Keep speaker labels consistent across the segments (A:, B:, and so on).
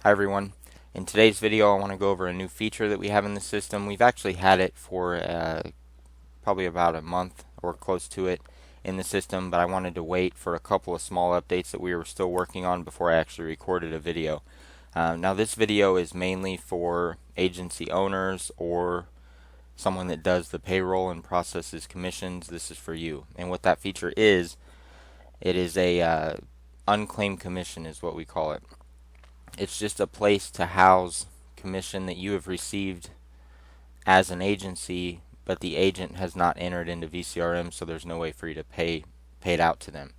A: Hi everyone. In today's video I want to go over a new feature that we have in the system. We've actually had it for probably about a month or close to it in the system, but I wanted to wait for a couple of small updates that we were still working on before I actually recorded a video. Now this video is mainly for agency owners or someone that does the payroll and processes commissions. This is for you. And what that feature is, it is a unclaimed commission is what we call it. It's just a place to house commission that you have received as an agency, but the agent has not entered into VCRM, so there's no way for you to pay it out to them.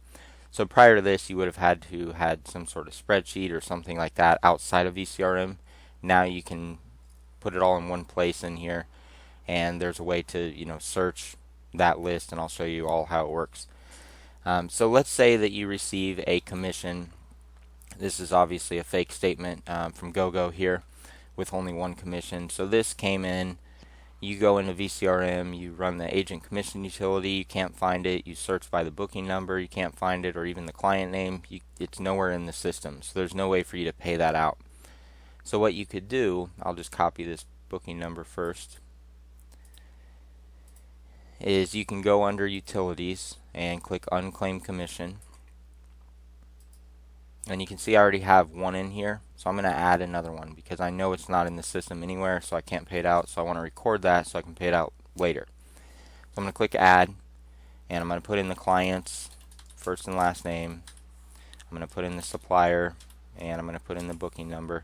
A: So prior to this, you would have had to had some sort of spreadsheet or something like that outside of VCRM. Now you can put it all in one place in here, and there's a way to search that list, and I'll show you all how it works. So let's say that you receive a commission. This is obviously a fake statement from GoGo here with only one commission. So this came in, you go into VCRM, you run the agent commission utility, you can't find it, you search by the booking number, you can't find it, or even the client name, it's nowhere in the system. So there's no way for you to pay that out. So what you could do, I'll just copy this booking number first, is you can go under utilities and click unclaimed commission. And you can see I already have one in here, so I'm going to add another one because I know it's not in the system anywhere, so I can't pay it out. So I want to record that so I can pay it out later. So I'm going to click add, and I'm going to put in the client's first and last name. I'm going to put in the supplier, and I'm going to put in the booking number.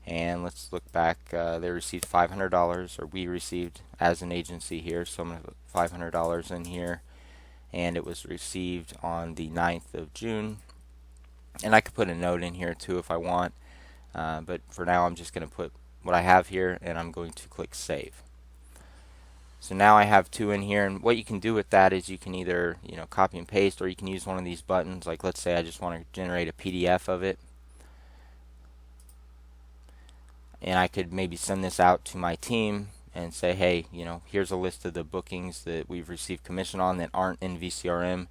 A: And let's look back. They received $500, or we received as an agency here, so I'm going to put $500 in here. And it was received on the 9th of June. And I could put a note in here too if I want, but for now I'm just going to put what I have here, and I'm going to click save. So now I have two in here, and what you can do with that is you can either copy and paste, or you can use one of these buttons. Like let's say I just want to generate a PDF of it, and I could maybe send this out to my team and say, hey, here's a list of the bookings that we've received commission on that aren't in VCRM.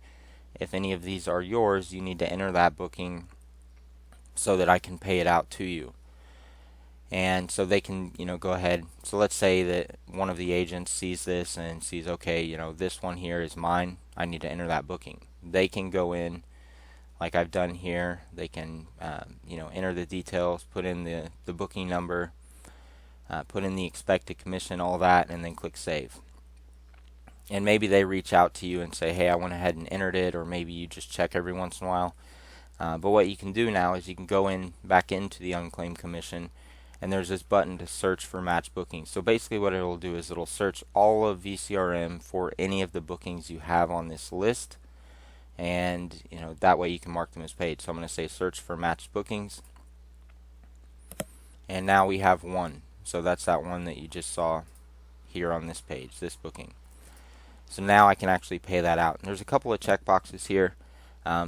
A: If any of these are yours, you need to enter that booking so that I can pay it out to you. And so they can, go ahead. So let's say that one of the agents sees this and sees, okay, this one here is mine. I need to enter that booking. They can go in, like I've done here. They can, enter the details, put in the booking number, put in the expected commission, all that, and then click save. And maybe they reach out to you and say, hey, I went ahead and entered it, or maybe you just check every once in a while. But what you can do now is you can go back into the unclaimed commission, and there's this button to search for match bookings. So basically what it'll do is it'll search all of VCRM for any of the bookings you have on this list, and that way you can mark them as paid. So I'm going to say search for match bookings, and now we have one. So that's that one that you just saw here on this page, this booking. So now I can actually pay that out. And there's a couple of checkboxes here.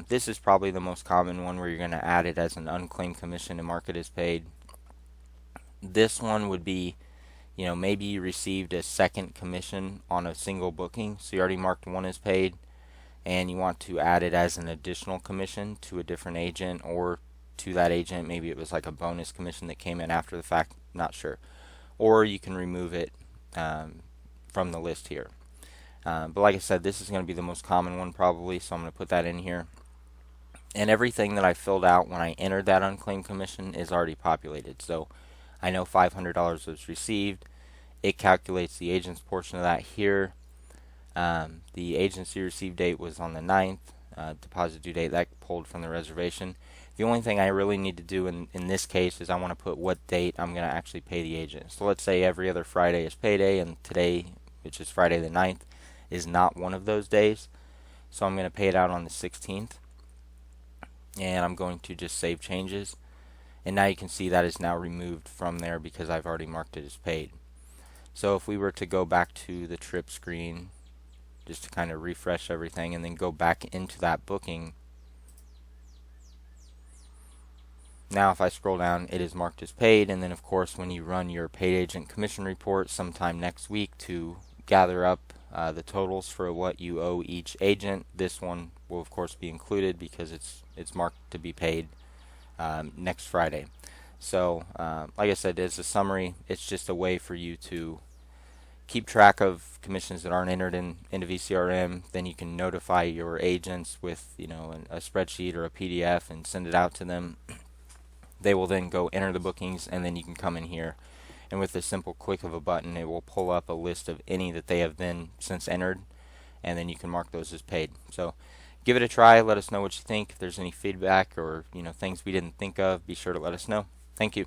A: This is probably the most common one, where you're going to add it as an unclaimed commission and mark it as paid. This one would be, maybe you received a second commission on a single booking, so you already marked one as paid, and you want to add it as an additional commission to a different agent, or to that agent. Maybe it was like a bonus commission that came in after the fact, not sure. Or you can remove it from the list here. But like I said, this is going to be the most common one probably, so I'm going to put that in here. And everything that I filled out when I entered that unclaimed commission is already populated. So I know $500 was received. It calculates the agent's portion of that here. The agency receive date was on the 9th. Deposit due date, that pulled from the reservation. The only thing I really need to do in this case is I want to put what date I'm going to actually pay the agent. So let's say every other Friday is payday, and today, which is Friday the 9th, is not one of those days. So I'm going to pay it out on the 16th, and I'm going to just save changes, and now you can see that is now removed from there because I've already marked it as paid. So if we were to go back to the trip screen just to kind of refresh everything, and then go back into that booking, now if I scroll down, it is marked as paid. And then of course when you run your paid agent commission report sometime next week to gather up the totals for what you owe each agent, this one will of course be included because it's marked to be paid next Friday. So, like I said, as a summary, it's just a way for you to keep track of commissions that aren't entered into VCRM. Then you can notify your agents with, a spreadsheet or a PDF and send it out to them. They will then go enter the bookings, and then you can come in here, and with a simple click of a button, it will pull up a list of any that they have been since entered, and then you can mark those as paid. So give it a try. Let us know what you think. If there's any feedback or things we didn't think of, be sure to let us know. Thank you.